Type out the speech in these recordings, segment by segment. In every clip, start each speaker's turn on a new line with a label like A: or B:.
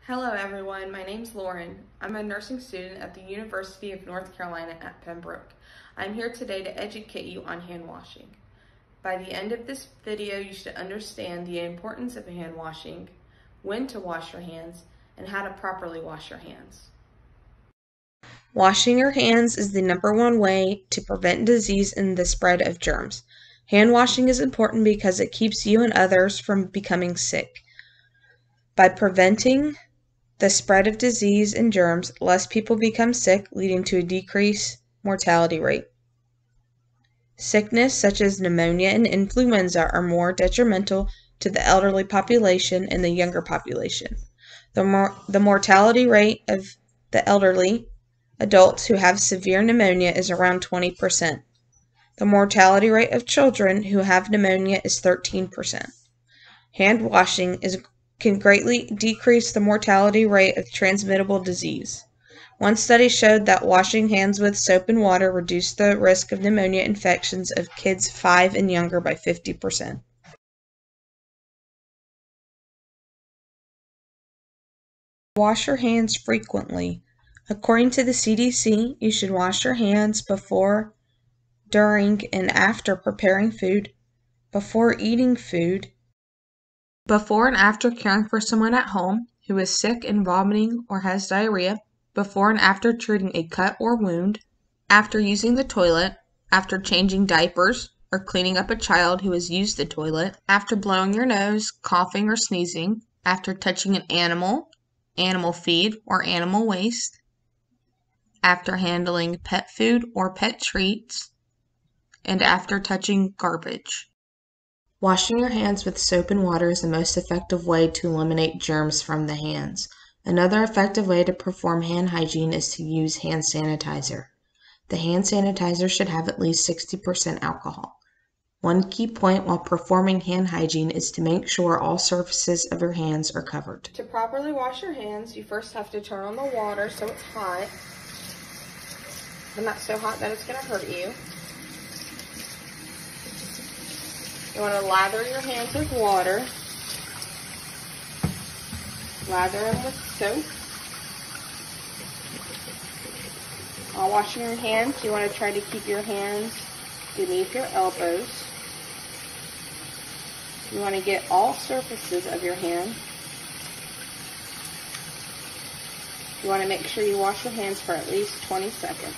A: Hello everyone, my name's Lauren. I'm a nursing student at the University of North Carolina at Pembroke. I'm here today to educate you on hand washing. By the end of this video, you should understand the importance of hand washing, when to wash your hands, and how to properly wash your hands. Washing your hands is the #1 way to prevent disease and the spread of germs. Hand washing is important because it keeps you and others from becoming sick. By preventing the spread of disease and germs, less people become sick, leading to a decreased mortality rate. Sickness such as pneumonia and influenza are more detrimental to the elderly population and the younger population. The mortality rate of the elderly adults who have severe pneumonia is around 20%. The mortality rate of children who have pneumonia is 13%. Hand washing can greatly decrease the mortality rate of transmittable disease. One study showed that washing hands with soap and water reduced the risk of pneumonia infections of kids 5 and younger by 50%. Wash your hands frequently. According to the CDC, you should wash your hands before, during, and after preparing food, before eating food, before and after caring for someone at home who is sick and vomiting or has diarrhea, before and after treating a cut or wound, after using the toilet, after changing diapers or cleaning up a child who has used the toilet, after blowing your nose, coughing or sneezing, after touching an animal, animal feed or animal waste, after handling pet food or pet treats, and after touching garbage. Washing your hands with soap and water is the most effective way to eliminate germs from the hands. Another effective way to perform hand hygiene is to use hand sanitizer. The hand sanitizer should have at least 60% alcohol. One key point while performing hand hygiene is to make sure all surfaces of your hands are covered. To properly wash your hands, you first have to turn on the water so it's hot, but not so hot that it's going to hurt you. You want to lather your hands with water. Lather them with soap. While washing your hands, you want to try to keep your hands beneath your elbows. You want to get all surfaces of your hand. You want to make sure you wash your hands for at least 20 seconds.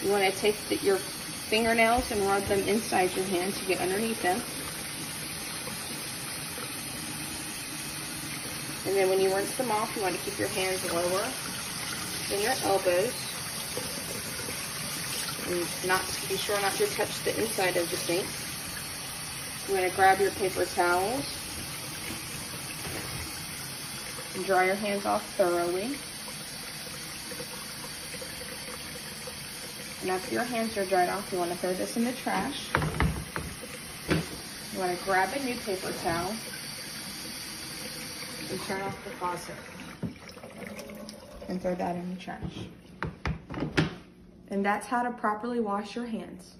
A: You want to take your fingernails and rub them inside your hand to get underneath them. And then when you rinse them off, you want to keep your hands lower than your elbows. And be sure not to touch the inside of the sink. You want to grab your paper towels and dry your hands off thoroughly. And after your hands are dried off, you want to throw this in the trash. You want to grab a new paper towel and turn off the faucet and throw that in the trash. And that's how to properly wash your hands.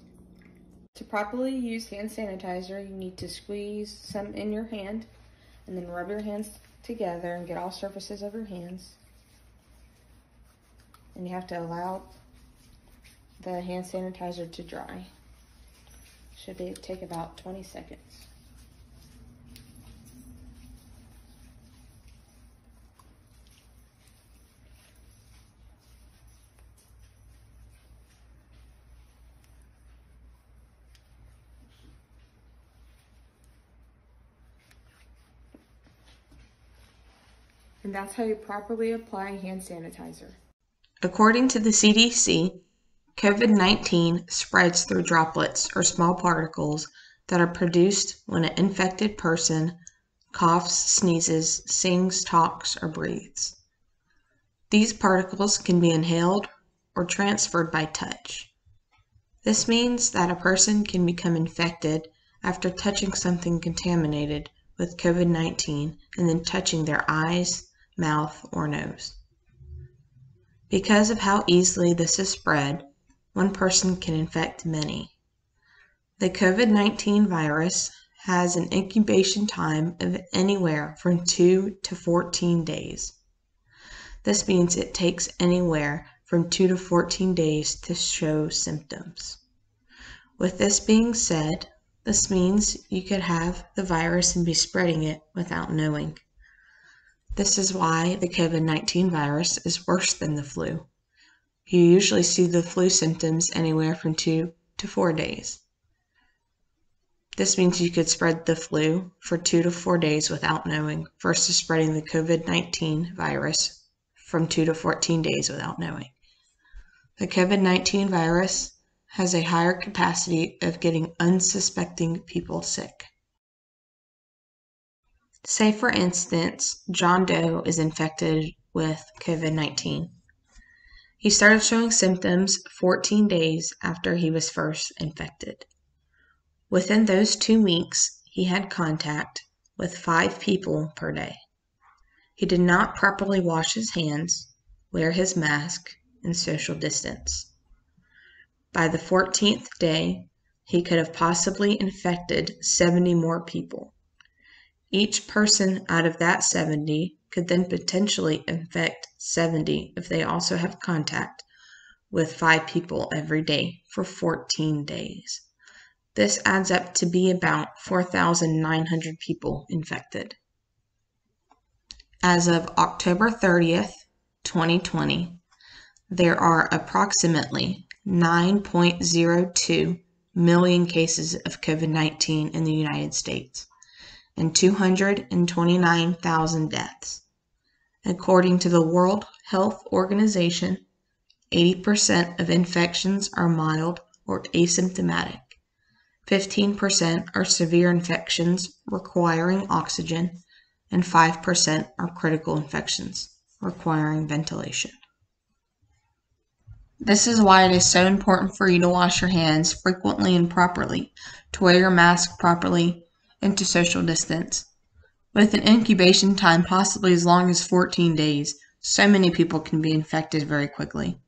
A: To properly use hand sanitizer, you need to squeeze some in your hand and then rub your hands together and get all surfaces of your hands. And you have to allow the hand sanitizer to dry. Should take about 20 seconds. And that's how you properly apply hand sanitizer. According to the CDC, COVID-19 spreads through droplets or small particles that are produced when an infected person coughs, sneezes, sings, talks, or breathes. These particles can be inhaled or transferred by touch. This means that a person can become infected after touching something contaminated with COVID-19 and then touching their eyes, mouth, or nose. Because of how easily this is spread, one person can infect many. The COVID-19 virus has an incubation time of anywhere from 2 to 14 days. This means it takes anywhere from 2 to 14 days to show symptoms. With this being said, this means you could have the virus and be spreading it without knowing. This is why the COVID-19 virus is worse than the flu. You usually see the flu symptoms anywhere from 2 to 4 days. This means you could spread the flu for 2 to 4 days without knowing versus spreading the COVID-19 virus from 2 to 14 days without knowing. The COVID-19 virus has a higher capacity of getting unsuspecting people sick. Say, for instance, John Doe is infected with COVID-19. He started showing symptoms 14 days after he was first infected. Within those 2 weeks, he had contact with 5 people per day. He did not properly wash his hands, wear his mask, and social distance. By the 14th day, he could have possibly infected 70 more people. Each person out of that 70 could then potentially infect 70 if they also have contact with 5 people every day for 14 days. This adds up to be about 4,900 people infected. As of October 30th, 2020, there are approximately 9.02 million cases of COVID-19 in the United States and 229,000 deaths. According to the World Health Organization, 80% of infections are mild or asymptomatic. 15% are severe infections requiring oxygen, and 5% are critical infections requiring ventilation. This is why it is so important for you to wash your hands frequently and properly, to wear your mask properly, and to social distance. With an incubation time possibly as long as 14 days, so many people can be infected very quickly.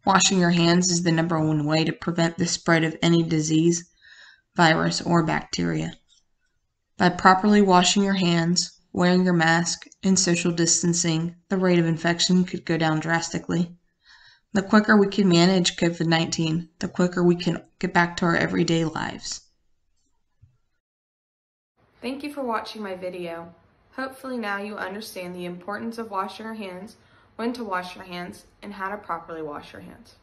A: Washing your hands is the #1 way to prevent the spread of any disease, virus, or bacteria. By properly washing your hands, wearing your mask, and social distancing, the rate of infection could go down drastically. The quicker we can manage COVID-19, the quicker we can get back to our everyday lives.
B: Thank you for watching my video. Hopefully now you understand the importance of washing your hands, when to wash your hands, and how to properly wash your hands.